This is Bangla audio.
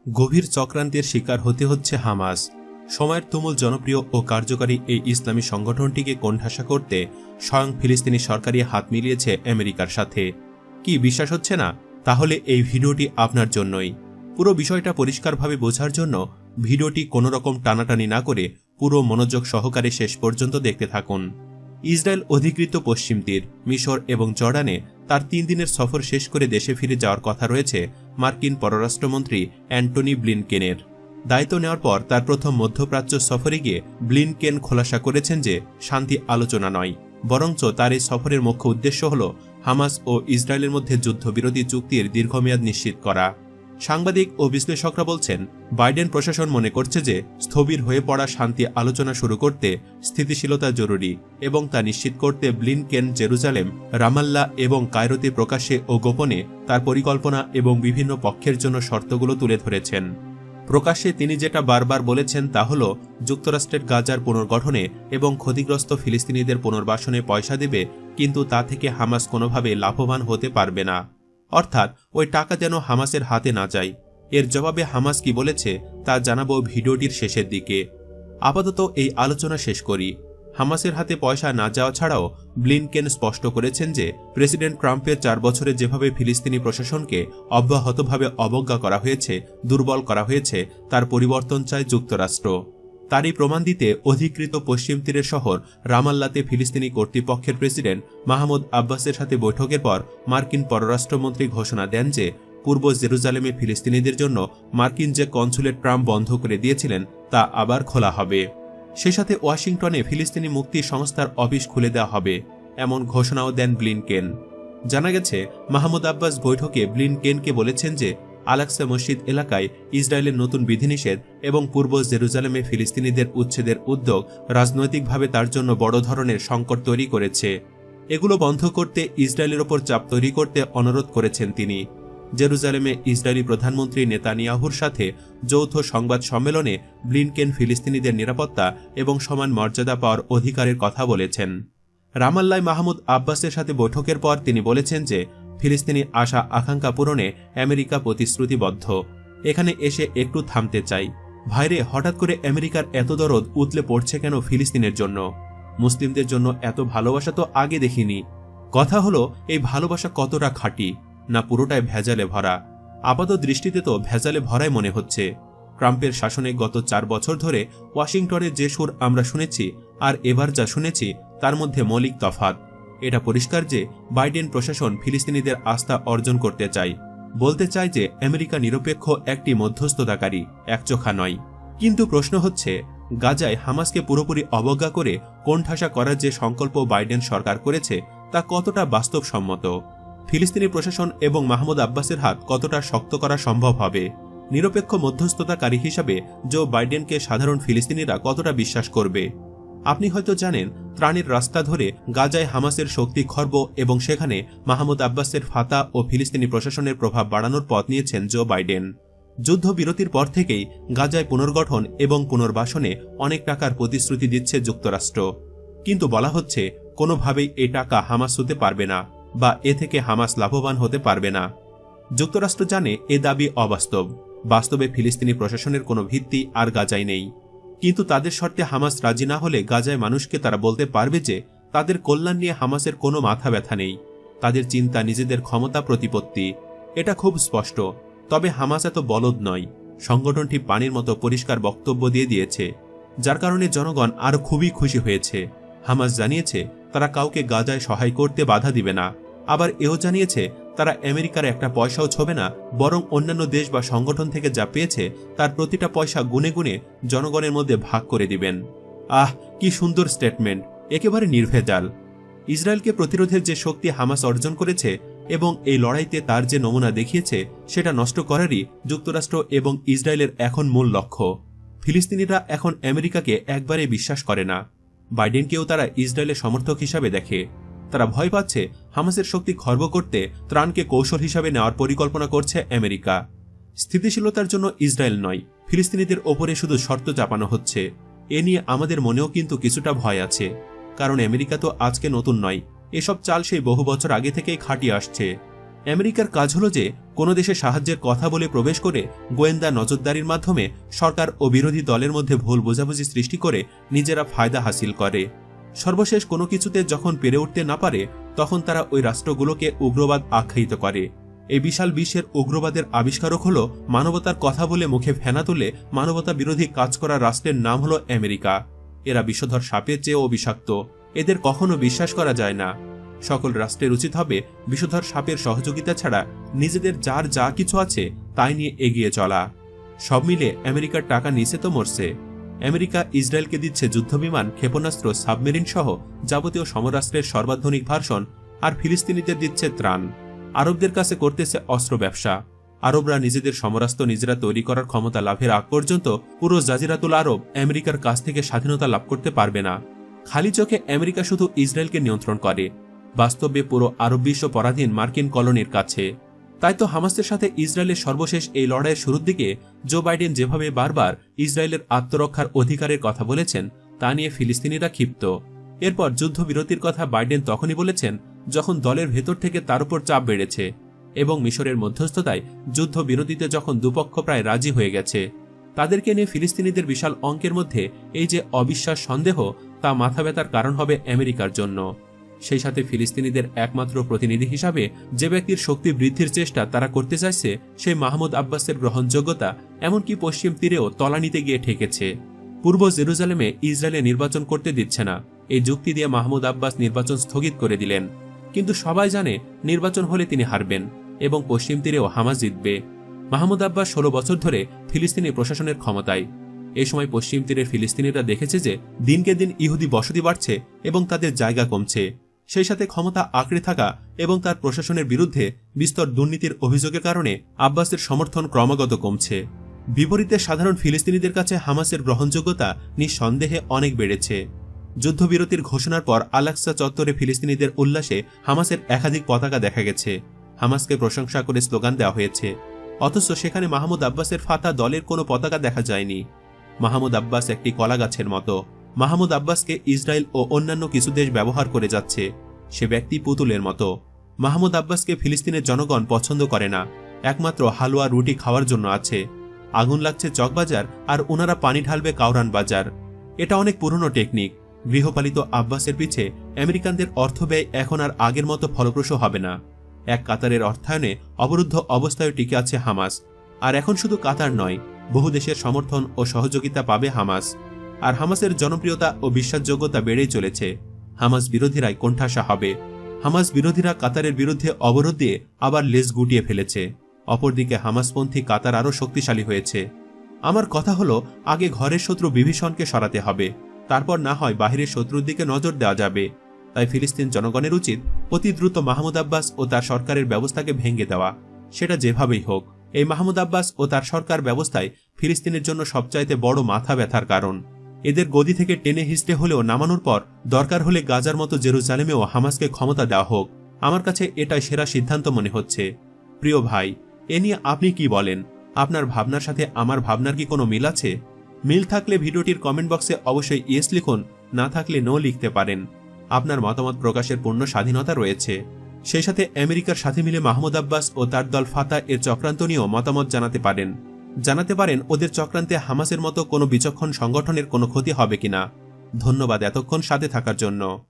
গভীর চক্রান্তের শিকার হতে হচ্ছে হামাস। সময়ের তুমুল জনপ্রিয় ও কার্যকারী এই ইসলামী সংগঠনটিকে কোণঠাসা করতে স্বয়ং ফিলিস্তিনি সরকারই হাত মিলিয়েছে আমেরিকার সাথে। কি বিশ্বাস হচ্ছে না? তাহলে এই ভিডিওটি আপনার জন্যই। পুরো বিষয়টা পরিষ্কারভাবে বোঝার জন্য ভিডিওটি কোনোরকম টানাটানি না করে পুরো মনোযোগ সহকারে শেষ পর্যন্ত দেখতে থাকুন। ইসরায়েল অধিকৃত পশ্চিম তীর, মিশর এবং জর্ডানে তার 3 দিনের সফর শেষ করে দেশে ফিরে যাওয়ার কথা রয়েছে মার্কিন পররাষ্ট্রমন্ত্রী অ্যান্টনি ব্লিনকেনের। দায়িত্ব নেওয়ার পর তার প্রথম মধ্যপ্রাচ্য সফরে গিয়ে ব্লিনকেন খোলাসা করেছেন যে শান্তি আলোচনা নয়, বরঞ্চ তার এই সফরের মুখ্য উদ্দেশ্য হল হামাস ও ইসরায়েলের মধ্যে যুদ্ধবিরোধী চুক্তির দীর্ঘমেয়াদ নিশ্চিত করা। সাংবাদিক ও বিশ্লেষকরা বলছেন, বাইডেন প্রশাসন মনে করছে যে স্থবির হয়ে পড়া শান্তি আলোচনা শুরু করতে স্থিতিশীলতা জরুরি এবং তা নিশ্চিত করতে ব্লিনকেন জেরুজালেম, রামাল্লা এবং কায়রোতে প্রকাশ্যে ও গোপনে তার পরিকল্পনা এবং বিভিন্ন পক্ষের জন্য শর্তগুলো তুলে ধরেছেন। প্রকাশ্যে তিনি যেটা বারবার বলেছেন তা হল যুক্তরাষ্ট্রের গাজার পুনর্গঠনে এবং ক্ষতিগ্রস্ত ফিলিস্তিনিদের পুনর্বাসনে পয়সা দেবে, কিন্তু তা থেকে হামাস কোনোভাবে লাভবান হতে পারবে না। অর্থাৎ ওই টাকা যেন হামাসের হাতে না যায়। এর জবাবে হামাস কি বলেছে তা জানাবো ভিডিওটির শেষের দিকে। আপাতত এই আলোচনা শেষ করি। হামাসের হাতে পয়সা না যাওয়া ছাড়াও ব্লিনকেন স্পষ্ট করেছেন যে প্রেসিডেন্ট ট্রাম্পের 4 বছরে যেভাবে ফিলিস্তিনি প্রশাসনকে অব্যাহতভাবে অবজ্ঞা করা হয়েছে, দুর্বল করা হয়েছে, তার পরিবর্তন চায় যুক্তরাষ্ট্র। তারই প্রমাণ দিতে অধিকৃত পশ্চিম তীরের শহর রামাল্লাতে ফিলিস্তিনি কর্তৃপক্ষের প্রেসিডেন্ট মাহমুদ আব্বাসের সাথে বৈঠকের পর মার্কিন পররাষ্ট্রমন্ত্রী ঘোষণা দেন যে পূর্ব জেরুজালেমে ফিলিস্তিনিদের জন্য মার্কিন যে কনসুলেট ট্রাম্প বন্ধ করে দিয়েছিলেন তা আবার খোলা হবে। সে সাথে ওয়াশিংটনে ফিলিস্তিনি মুক্তি সংস্থার অফিস খুলে দেওয়া হবে, এমন ঘোষণাও দেন ব্লিনকেন। জানা গেছে, মাহমুদ আব্বাস বৈঠকে ব্লিনকেনকে বলেছেন যে আল-আকসা মসজিদ এলাকায় ইসরায়েলের নতুন বিধিনিষেধ এবং পূর্ব জেরুজালেমে ফিলিস্তিনিদের উচ্ছেদের উদ্যোগ রাজনৈতিকভাবে তার জন্য বড় ধরনের সংকট তৈরি করেছে। এগুলো বন্ধ করতে ইসরায়েলের ওপর চাপ তৈরি করতে অনুরোধ করেছেন তিনি। জেরুজালেমে ইসরায়েলি প্রধানমন্ত্রী নেতানিয়াহুর সাথে যৌথ সংবাদ সম্মেলনে ব্লিনকেন ফিলিস্তিনিদের নিরাপত্তা এবং সমান মর্যাদা পাওয়ার অধিকারের কথা বলেছেন। রামাল্লায় মাহমুদ আব্বাসের সাথে বৈঠকের পর তিনি বলেছেন যে ফিলিস্তিনি আশা আকাঙ্ক্ষা পূরণে আমেরিকা প্রতিশ্রুতিবদ্ধ। এখানে এসে একটু থামতে চাই। ভাইরে, হঠাৎ করে আমেরিকার এত দরদ উতলে পড়ছে কেন ফিলিস্তিনের জন্য? মুসলিমদের জন্য এত ভালোবাসা তো আগে দেখিনি। কথা হলো, এই ভালোবাসা কতটা খাঁটি, না পুরোটাই ভেজালে ভরা? আপাত দৃষ্টিতে তো ভেজালে ভরাই মনে হচ্ছে। ট্রাম্পের শাসনে গত 4 বছর ধরে ওয়াশিংটনে যে সুর আমরা শুনেছি আর এবার যা শুনেছি তার মধ্যে মৌলিক তফাৎ। এটা পরিষ্কার যে বাইডেন প্রশাসন ফিলিস্তিনিদের আস্থা অর্জন করতে চায়, বলতে চায় যে আমেরিকা নিরপেক্ষ একটি মধ্যস্থতাকারী, একচোখা নয়। কিন্তু প্রশ্ন হচ্ছে, গাজায় হামাসকে পুরোপুরি অবজ্ঞা করে কোণঠাসা করার যে সংকল্প বাইডেন সরকার করেছে তা কতটা বাস্তবসম্মত? ফিলিস্তিনি প্রশাসন এবং মাহমুদ আব্বাসের হাত কতটা শক্ত করা সম্ভব হবে? নিরপেক্ষ মধ্যস্থতাকারী হিসাবে জো বাইডেনকে সাধারণ ফিলিস্তিনিরা কতটা বিশ্বাস করবে? আপনি হয়তো জানেন, ত্রাণের রাস্তা ধরে গাজায় হামাসের শক্তি খর্ব এবং সেখানে মাহমুদ আব্বাসের ফাতা ও ফিলিস্তিনি প্রশাসনের প্রভাব বাড়ানোর পথ নিয়েছেন জো বাইডেন। যুদ্ধবিরতির পর থেকেই গাজায় পুনর্গঠন এবং পুনর্বাসনে অনেক টাকার প্রতিশ্রুতি দিচ্ছে যুক্তরাষ্ট্র, কিন্তু বলা হচ্ছে কোনোভাবেই এ টাকা হামাস হতে পারবে না বা এ থেকে হামাস লাভবান হতে পারবে না। যুক্তরাষ্ট্র জানে এ দাবি অবাস্তব। বাস্তবে ফিলিস্তিনি প্রশাসনের কোনো ভিত্তি আর গাজায় নেই। কিন্তু তাদের শর্তে হামাস রাজি না হলে গাজায় মানুষকে তারা বলতে পারবে যে তাদের কল্যাণ নিয়ে হামাসের কোনো মাথা ব্যথা নেই। তাদের চিন্তা নিজেদের ক্ষমতা প্রতিপত্তি, এটা খুব স্পষ্ট। তবে হামাস এত বলদ নয়। সংগঠনটি পানির মতো পরিষ্কার বক্তব্য দিয়ে দিয়েছে, যার কারণে জনগণ আরও খুবই খুশি হয়েছে। হামাস জানিয়েছে তারা কাউকে গাজায় সহায় করতে বাধা দিবে না। আবার এও জানিয়েছে তারা আমেরিকার একটা পয়সাও ছোবে না, বরং অন্যান্য দেশ বা সংগঠন থেকে যা পেয়েছে তার প্রতিটা পয়সা গুনে গুনে জনগণের মধ্যে ভাগ করে দিবেন। আহ, কি সুন্দর স্টেটমেন্ট, একেবারে নির্ভেজাল। ইসরায়েলকে প্রতিরোধের যে শক্তি হামাস অর্জন করেছে এবং এই লড়াইতে তার যে নমুনা দেখিয়েছে সেটা নষ্ট করারই যুক্তরাষ্ট্র এবং ইসরায়েলের এখন মূল লক্ষ্য। ফিলিস্তিনিরা এখন আমেরিকাকে একবারে বিশ্বাস করে না। বাইডেনকেও তারা ইসরায়েলের সমর্থক হিসাবে দেখে। তারা ভয় পাচ্ছে হামাসের শক্তি খর্ব করতে ত্রাণকে কৌশল হিসাবে নেওয়ার পরিকল্পনা করছে আমেরিকা। স্থিতিশীলতার জন্য ইসরায়েল নয়, ফিলিস্তিনিদের ওপরে শুধু শর্ত চাপানো হচ্ছে। এ নিয়ে আমাদের মনেও কিন্তু কিছুটা ভয় আছে, কারণ আমেরিকা তো আজকে নতুন নয়। এসব চাল সেই বহু বছর আগে থেকেই খাটিয়ে আসছে। আমেরিকার কাজ হলো যে কোনো দেশে সাহায্যের কথা বলে প্রবেশ করে গোয়েন্দা নজরদারির মাধ্যমে সরকার ও বিরোধী দলের মধ্যে ভুল বোঝাবুঝি সৃষ্টি করে নিজেরা ফায়দা হাসিল করে। সর্বশেষ কোনো কিছুতে যখন পেরে উঠতে না পারে তখন তারা ওই রাষ্ট্রগুলোকে উগ্রবাদ আখ্যায়িত করে। এই বিশাল বিশ্বের উগ্রবাদের আবিষ্কারক হল মানবতার কথা বলে মুখে ফেনা তুলে মানবতা বিরোধী কাজ করা রাষ্ট্রের নাম হল আমেরিকা। এরা বিষধর সাপের চেয়েও বিষাক্ত, এদের কখনো বিশ্বাস করা যায় না। সকল রাষ্ট্রের উচিত হবে বিষধর সাপের সহযোগিতা ছাড়া নিজেদের যার যা কিছু আছে তাই নিয়ে এগিয়ে চলা। সব মিলে আমেরিকার টাকা নিচে তো মরছে। আমেরিকা ইসরায়েলকে দিচ্ছে যুদ্ধবিমান, ক্ষেপণাস্ত্র, সাবমেরিন সহ যাবতীয় সমরাস্ত্রের সর্বাধুনিক ভার্সন, আর ফিলিস্তিনিদের দিচ্ছে ত্রাণ। আরবদের কাছে করতেছে অস্ত্র ব্যবসা। আরবরা নিজেদের সমরাস্ত্র নিজেরা তৈরি করার ক্ষমতা লাভের আগ পর্যন্ত পুরো জাজিরাতুল আরব আমেরিকার কাছ থেকে স্বাধীনতা লাভ করতে পারবে না। খালি চোখে আমেরিকা শুধু ইসরায়েলকে নিয়ন্ত্রণ করে, বাস্তবে পুরো আরব বিশ্ব পরাধীন মার্কিন কলোনির কাছে। তাই তো হামাসের সাথে ইসরায়েলের সর্বশেষ এই লড়াইয়ের শুরুর দিকে জো বাইডেন যেভাবে বারবার ইসরায়েলের আত্মরক্ষার অধিকারের কথা বলেছেন তা নিয়ে ফিলিস্তিনিরা ক্ষিপ্ত। এরপর যুদ্ধবিরতির কথা বাইডেন তখনই বলেছেন যখন দলের ভেতর থেকে তার উপর চাপ বেড়েছে এবং মিশরের মধ্যস্থতায় যুদ্ধবিরতিতে যখন দুপক্ষ প্রায় রাজি হয়ে গেছে। তাদেরকে নিয়ে ফিলিস্তিনিদের বিশাল অঙ্কের মধ্যে এই যে অবিশ্বাস, সন্দেহ, তা মাথা ব্যথার কারণ হবে আমেরিকার জন্য। সেই সাথে ফিলিস্তিনিদের একমাত্র প্রতিনিধি হিসাবে যে ব্যক্তির শক্তি বৃদ্ধির চেষ্টা তারা করতে চাইছে সেই মাহমুদ আব্বাসের গ্রহণযোগ্যতা এমনকি পশ্চিম তীরেও তলানিতে গিয়ে ঠেকেছে। পূর্ব জেরুজালেমে ইসরায়েলে নির্বাচন করতে দিচ্ছে না, এই যুক্তি দিয়ে মাহমুদ আব্বাস নির্বাচন স্থগিত করে দিলেন। কিন্তু সবাই জানে নির্বাচন হলে তিনি হারবেন এবং পশ্চিম তীরেও হামাস জিতবে। মাহমুদ আব্বাস 16 বছর ধরে ফিলিস্তিনি প্রশাসনের ক্ষমতায়। এই সময় পশ্চিম তীরের ফিলিস্তিনিরা দেখেছে যে দিনকে দিন ইহুদি বসতি বাড়ছে এবং তাদের জায়গা কমছে। সেই সাথে ক্ষমতা আঁকড়ে থাকা এবং তার প্রশাসনের বিরুদ্ধে বিস্তর দুর্নীতির অভিযোগের কারণে আব্বাসের সমর্থন ক্রমাগত কমছে। বিপরীতে সাধারণ ফিলিস্তিনিদের কাছে হামাসের গ্রহণযোগ্যতা নিঃসন্দেহে অনেক বেড়েছে। যুদ্ধবিরতির ঘোষণার পর আল-আকসা চত্বরে ফিলিস্তিনিদের উল্লাসে হামাসের একাধিক পতাকা দেখা গেছে। হামাসকে প্রশংসা করে স্লোগান দেওয়া হয়েছে, অথচ সেখানে মাহমুদ আব্বাসের ফাতা দলের কোনো পতাকা দেখা যায়নি। মাহমুদ আব্বাস একটি কলা গাছের মতো। মাহমুদ আব্বাসকে ইসরায়েল ও অন্যান্য কিছু দেশ ব্যবহার করে যাচ্ছে। সে ব্যক্তি পুতুলের মতো। মাহমুদ আব্বাসকে ফিলিস্তিনের জনগণ পছন্দ করে না, একমাত্র হালুয়া রুটি খাওয়ার জন্য আছে। আগুন লাগছে চকবাজার আর ওনারা পানি ঢালবে কাউরান বাজার। এটা অনেক পুরনো টেকনিক। গৃহপালিত আব্বাসের পিছে আমেরিকানদের অর্থ ব্যয় এখন আর আগের মতো ফলপ্রসূ হবে না। এক কাতারের অর্থায়নে অবরুদ্ধ অবস্থায় টিকে আছে হামাস। আর এখন শুধু কাতার নয়, বহু দেশের সমর্থন ও সহযোগিতা পাবে হামাস। আর হামাসের জনপ্রিয়তা ও বিশ্বাসযোগ্যতা বেড়েই চলেছে। হামাস বিরোধীরাই কোণঠাসা হবে। হামাস বিরোধীরা কাতারের বিরুদ্ধে অবরোধ দিয়ে আবার লেজ গুটিয়ে ফেলেছে। অপরদিকে হামাসপন্থী কাতার আরও শক্তিশালী হয়েছে। আমার কথা হলো, আগে ঘরের শত্রু বিভীষণকে সরাতে হবে, তারপর না হয় বাহিরের শত্রুর দিকে নজর দেওয়া যাবে। তাই ফিলিস্তিন জনগণের উচিত অতি দ্রুত মাহমুদ আব্বাস ও তার সরকারের ব্যবস্থাকে ভেঙে দেওয়া, সেটা যেভাবেই হোক। এই মাহমুদ আব্বাস ও তার সরকার ব্যবস্থায় ফিলিস্তিনের জন্য সবচাইতে বড় মাথা ব্যথার কারণ। এদের গদি থেকে টেনে হিঁচড়ে হলেও নামানোর পর দরকার হলে গাজার মতো জেরুজালেমেও হামাসকে ক্ষমতা দেওয়া হোক। আমার কাছে এটাই সেরা সিদ্ধান্ত মনে হচ্ছে। প্রিয় ভাই, এ নিয়ে আপনি কি বলেন? আপনার ভাবনার সাথে আমার ভাবনার কি কোনো মিল আছে? মিল থাকলে ভিডিওটির কমেন্ট বক্সে অবশ্যই ইয়েস লিখুন, না থাকলে নো লিখতে পারেন। আপনার মতামত প্রকাশের পূর্ণ স্বাধীনতা রয়েছে। সেই সাথে আমেরিকার সাথে মিলে মাহমুদ আব্বাস ও তার দল ফাতা এর চক্রান্ত নিয়েও মতামত জানাতে পারেন ওদের চক্রান্তে হামাসের মতো কোনো বিচক্ষণ সংগঠনের কোনো ক্ষতি হবে কিনা। ধন্যবাদ এতক্ষণ সাথে থাকার জন্য।